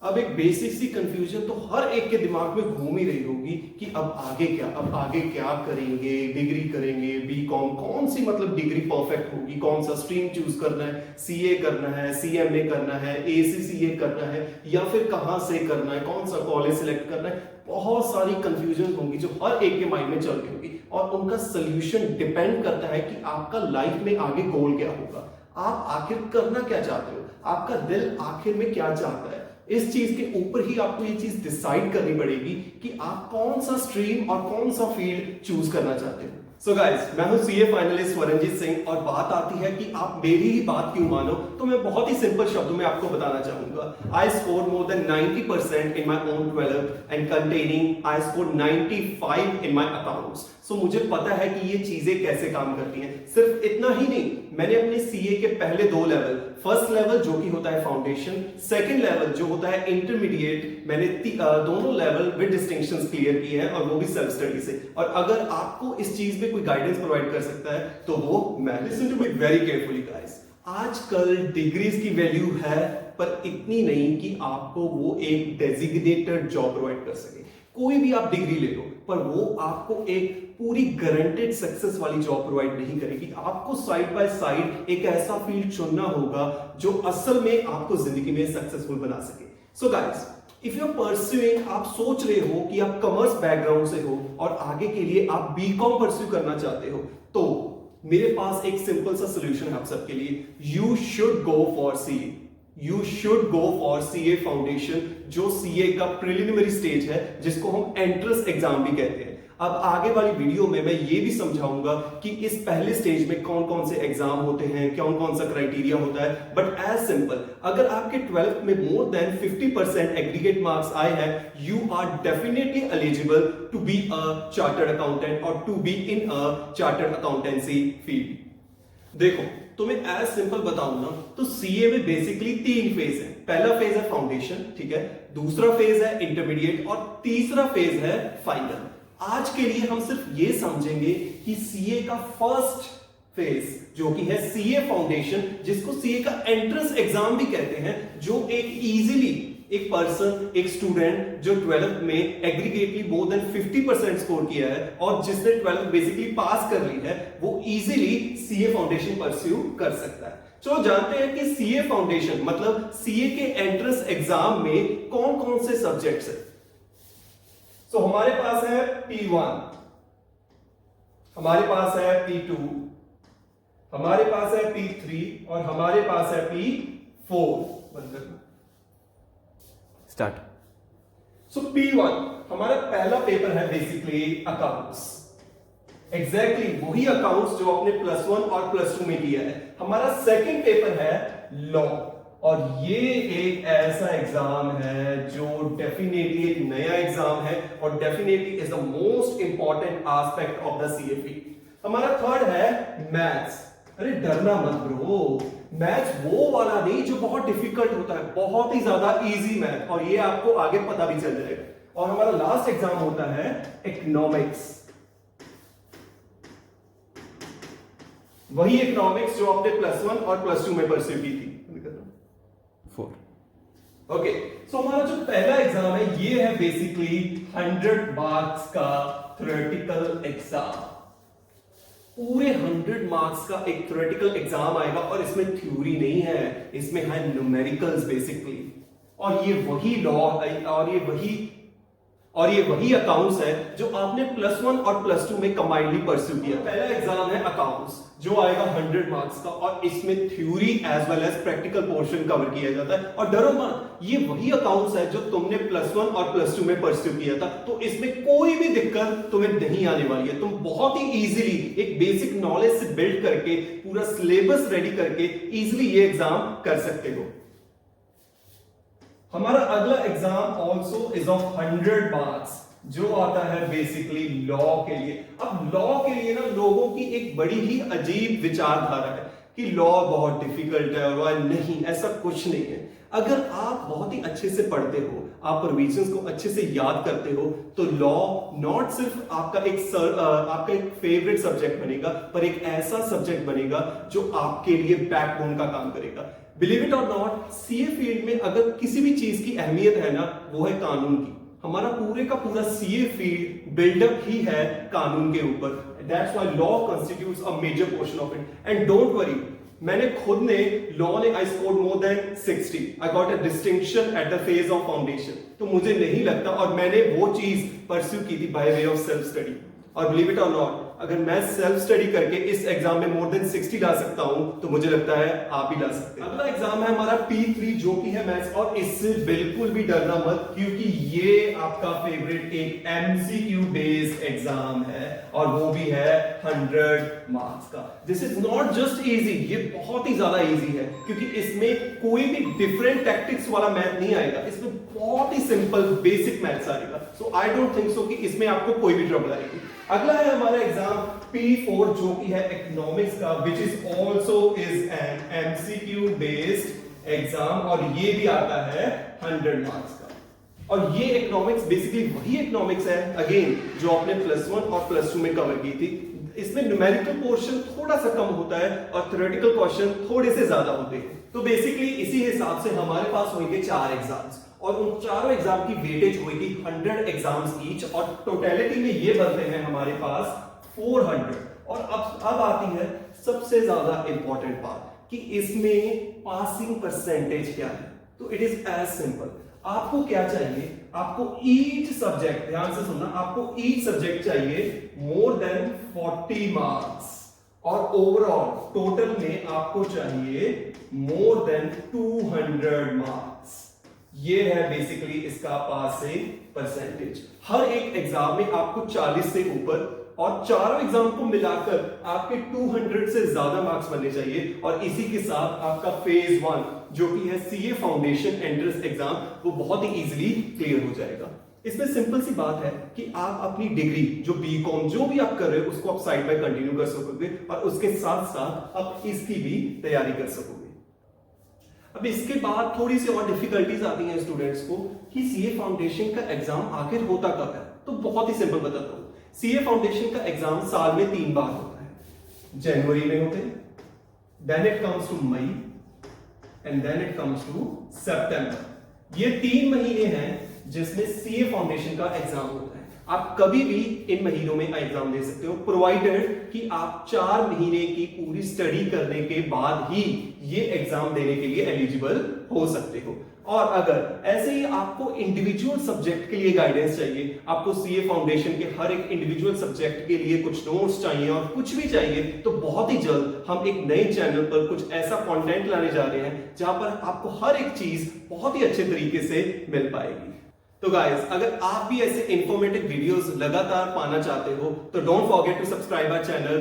अब एक बेसिक सी कंफ्यूजन तो हर एक के दिमाग में घूम ही रही होगी कि अब आगे क्या करेंगे, डिग्री करेंगे, बीकॉम कौन सी मतलब डिग्री परफेक्ट होगी, कौन सा स्ट्रीम चूज करना है, सीए करना है, सीएमए करना है, एसीसीए करना है, या फिर कहां से करना है, कौन सा कॉलेज सिलेक्ट करना है। बहुत सारी कंफ्यूजन होंगी जो हर एक के माइंड में चल रही होगी, और उनका सोल्यूशन डिपेंड करता है कि आपका लाइफ में आगे गोल क्या होगा, आप आखिर करना क्या चाहते हो, आपका दिल आखिर में क्या चाहता है। इस चीज के ऊपर ही आपको ये चीज डिसाइड करनी पड़ेगी कि आप कौन सा स्ट्रीम और कौन सा फील्ड चूज करना चाहते हो। सो गाइस, मैं हूं सीए फाइनलिस्ट स्वरंजीत सिंह, और बात आती है कि आप मेरी ही बात क्यों मानो, तो मैं बहुत ही सिंपल शब्दों में आपको बताना चाहूंगा। I score more than 90% in my own 12th and containing I score 95 in my accounts. So मुझे पता है कि ये चीजें कैसे काम करती हैं। सिर्फ इतना ही नहीं, मैंने अपने सीए के पहले 2 लेवल, फर्स्ट लेवल जो कि होता है फाउंडेशन, सेकंड लेवल जो होता है इंटरमीडिएट, मैंने दोनों लेवल विद डिस्टिंक्शंस क्लियर किए हैं, और वो भी सेल्फ स्टडी से। और अगर आपको इस चीज में कोई गाइडेंस प्रोवाइड कर सकता है तो वो मैं। Listen to me very carefully guys, आजकल डिग्रीज की वैल्यू है, पर इतनी नहीं कि आपको वो एक डेजिग्नेटेड जॉब प्रोवाइड कर सके। कोई भी आप डिग्री ले लो, पर वो आपको एक पूरी गारंटेड सक्सेस वाली जॉब प्रोवाइड नहीं करेगी। आपको साइड बाय साइड एक ऐसा फील्ड चुनना होगा जो असल में आपको जिंदगी में सक्सेसफुल बना सके। So guys, if you are pursuing, आप सोच रहे हो कि आप कॉमर्स बैकग्राउंड से हो और आगे के लिए आप बीकॉम परस्यू करना चाहते हो, तो मेरे पास एक सिंपल सा सोल्यूशन है आप सबके लिए। You should go for CA. You should go for CA foundation, जो सीए का प्रिलिमिनरी स्टेज है, जिसको हम एंट्रेंस एग्जाम भी कहते हैं। अब आगे वाली वीडियो में मैं ये भी समझाऊंगा कि इस पहले स्टेज में कौन कौन से एग्जाम होते हैं, कौन कौन सा क्राइटेरिया होता है। बट एज सिंपल, अगर आपके 12th में मोर देन 50% एग्रीगेट मार्क्स आए हैं, you are definitely eligible to be a chartered accountant और to be in a chartered accountancy field. देखो, तुम्हें एज सिंपल बताऊं ना, तो सीए में बेसिकली 3 फेज है। पहला फेज है फाउंडेशन, ठीक है, दूसरा फेज है इंटरमीडिएट, और तीसरा फेज है फाइनल। आज के लिए हम सिर्फ ये समझेंगे कि सीए का फर्स्ट फेज जो कि है सीए फाउंडेशन, जिसको सीए का एंट्रेंस एग्जाम भी कहते हैं, जो एक इजीली एक पर्सन, एक स्टूडेंट जो 12th में एग्रीगेटली मोर देन 50% स्कोर किया है और जिसने 12th बेसिकली पास कर ली है, वो इजीली सीए फाउंडेशन परस्यू कर सकता है। चलो जानते हैं कि सीए फाउंडेशन मतलब सीए के एंट्रेंस एग्जाम में कौन कौन से सब्जेक्ट्स है। तो हमारे पास है P1, हमारे पास है P2, हमारे पास है P3 और हमारे पास है P4। स्टार्ट। सो P1 हमारा पहला पेपर है बेसिकली अकाउंट्स। एग्जैक्टली वही अकाउंट्स जो आपने +1 और +2 में किया है। हमारा सेकंड पेपर है लॉ, और ये एक ऐसा एग्जाम है जो डेफिनेटली एक नया एग्जाम है और definitely is the most important aspect of the CA field. हमारा थर्ड है मैथ्स। अरे डरना मत ब्रो, मैथ्स वो वाला नहीं जो बहुत डिफिकल्ट होता है, बहुत ही ज्यादा इजी मैथ, और ये आपको आगे पता भी चल जाएगा। और हमारा लास्ट एग्जाम होता है इकोनॉमिक्स, वही इकोनॉमिक्स जो आपने +1 और +2 में परस्यू की थी। 4। ओके, सो हमारा जो पहला एग्जाम है ये है बेसिकली 100 मार्क्स का थ्योरेटिकल एग्जाम। पूरे 100 मार्क्स का एक थ्योरेटिकल एग्जाम आएगा, और इसमें थ्योरी नहीं है, इसमें है न्यूमेरिकल्स बेसिकली। और ये वही लॉ और ये वही अकाउंट्स है जो आपने +1 और +2 में कंबाइनली परस्यू किया। पहला एग्जाम है अकाउंट्स जो आएगा 100 मार्क्स का, और इसमें theory as well as practical portion cover किया जाता है। और डरो मत, ये वही अकाउंट्स है जो तुमने +1 और +2 में परस्यू किया था, तो इसमें कोई भी दिक्कत तुम्हें नहीं आने वाली है। तुम बहुत ही इजीली एक बेसिक नॉलेज से बिल्ड करके पूरा सिलेबस रेडी करके इजीली ये एग्जाम कर सकते हो। हमारा अगला exam also is of 100 marks, जो आता है बेसिकली लॉ के लिए। अब लॉ के लिए ना लोगों की एक बड़ी ही अजीब विचारधारा है कि लॉ बहुत डिफिकल्ट है, और नहीं, ऐसा कुछ नहीं है। अगर आप बहुत ही अच्छे से पढ़ते हो, आप प्रोविजंस को अच्छे से याद करते हो, तो लॉ नॉट सिर्फ आपका एक फेवरेट सब्जेक्ट बनेगा, पर एक ऐसा सब्जेक्ट बनेगा जो आपके लिए बैकबोन का काम करेगा। बिलीव इट और नॉट, सीए फील्ड में अगर किसी भी चीज की अहमियत है ना, वो है कानून की। हमारा पूरे का पूरा सीए फील्ड बिल्डअप ही है कानून के ऊपर। That's why law constitutes a major portion of it. And don't worry, मैंने खुद ने लॉ ने I scored more than 60, I got a distinction at the phase of foundation. तो मुझे नहीं लगता, और मैंने वो चीज परस्यू की थी by way of self study. और बिलीव इट और नॉट, अगर मैं सेल्फ स्टडी करके इस एग्जाम में मोर देन 60 ला सकता हूं, तो मुझे लगता है आप भी ला सकते हैं। अगला एग्जाम है हमारा P3, जो कि है मैथ्स, और इससे बिल्कुल भी डरना मत, क्योंकि ये आपका फेवरेट एक MCQ बेस्ड एग्जाम है, और वो भी है 100 मार्क्स का। This is not just easy, ये बहुत ही ज्यादा इजी है, क्योंकि इसमें कोई भी डिफरेंट टैक्टिक्स वाला मैथ नहीं आएगा, इसमें बहुत ही सिंपल बेसिक मैथ्स आएगा। सो आई डोंट थिंक सो कि इसमें आपको कोई भी ट्रबल आएगी। अगला है हमारा एग्जाम P4, जो कि है इकोनॉमिक्स का, which is also is an MCQ based exam, और ये भी आता है 100 मार्क्स का। और ये इकोनॉमिक्स बेसिकली वही इकोनॉमिक्स है अगेन जो आपने +1 और +2 में कवर की थी। इसमें न्यूमेरिकल पोर्शन थोड़ा सा कम होता है और थ्योरेटिकल क्वेश्चन थोड़े से ज्यादा होते हैं। तो बेसिकली इसी हिसाब से हमारे पास होंगे 4 एग्जाम्स, और उन चारों एग्जाम की वेटेज होगी 100 एग्जाम्स ईच, और टोटलिटी में ये बनते हैं हमारे पास 400। और अब आती है सबसे ज्यादा इंपॉर्टेंट बात कि इसमें पासिंग परसेंटेज क्या है। तो इट इज एज सिंपल, आपको क्या चाहिए, आपको ईच सब्जेक्ट, ध्यान से सुनना, आपको ईच सब्जेक्ट चाहिए मोर देन 40 मार्क्स, और ओवरऑल टोटल में आपको चाहिए मोर देन 200 मार्क्स। ये है बेसिकली इसका पासिंग परसेंटेज। हर एक एग्जाम में आपको 40 से ऊपर, और चारों एग्जाम को मिलाकर आपके 200 से ज्यादा मार्क्स बनने चाहिए। और इसी के साथ आपका फेज 1 जो कि है सीए फाउंडेशन एंट्रेंस एग्जाम, वो बहुत ही इजीली क्लियर हो जाएगा। इसमें सिंपल सी बात है कि आप अपनी डिग्री जो बीकॉम जो भी आप कर रहे हो उसको आप साइड बाय कंटिन्यू कर सकोगे, और उसके साथ साथ आप इसकी भी तैयारी कर सकोगे। अब इसके बाद थोड़ी सी और डिफिकल्टीज आती हैं स्टूडेंट्स को कि सीए फाउंडेशन का एग्जाम आखिर होता कब है। तो बहुत ही सिंपल बताता हूं, सीए फाउंडेशन का एग्जाम साल में 3 बार होता है। जनवरी में होते हैं, then it comes to May, and then it comes to September. ये 3 महीने हैं जिसमें सीए फाउंडेशन का एग्जाम होता है। आप कभी भी इन महीनों में एग्जाम दे सकते हो, प्रोवाइडेड कि आप 4 महीने की पूरी स्टडी करने के बाद ही ये एग्जाम देने के लिए एलिजिबल हो सकते हो। और अगर ऐसे ही आपको इंडिविजुअल सब्जेक्ट के लिए गाइडेंस चाहिए, आपको सीए फाउंडेशन के हर एक इंडिविजुअल सब्जेक्ट के लिए कुछ नोट्स चाहिए और कुछ भी चाहिए, तो बहुत ही जल्द हम एक नए चैनल पर कुछ ऐसा कंटेंट लाने जा रहे हैं जहां पर आपको हर एक चीज बहुत ही अच्छे तरीके से मिल पाएगी। तो गाइस, अगर आप भी ऐसे इंफॉर्मेटिव वीडियोस लगातार पाना चाहते हो, तो don't forget to subscribe our channel.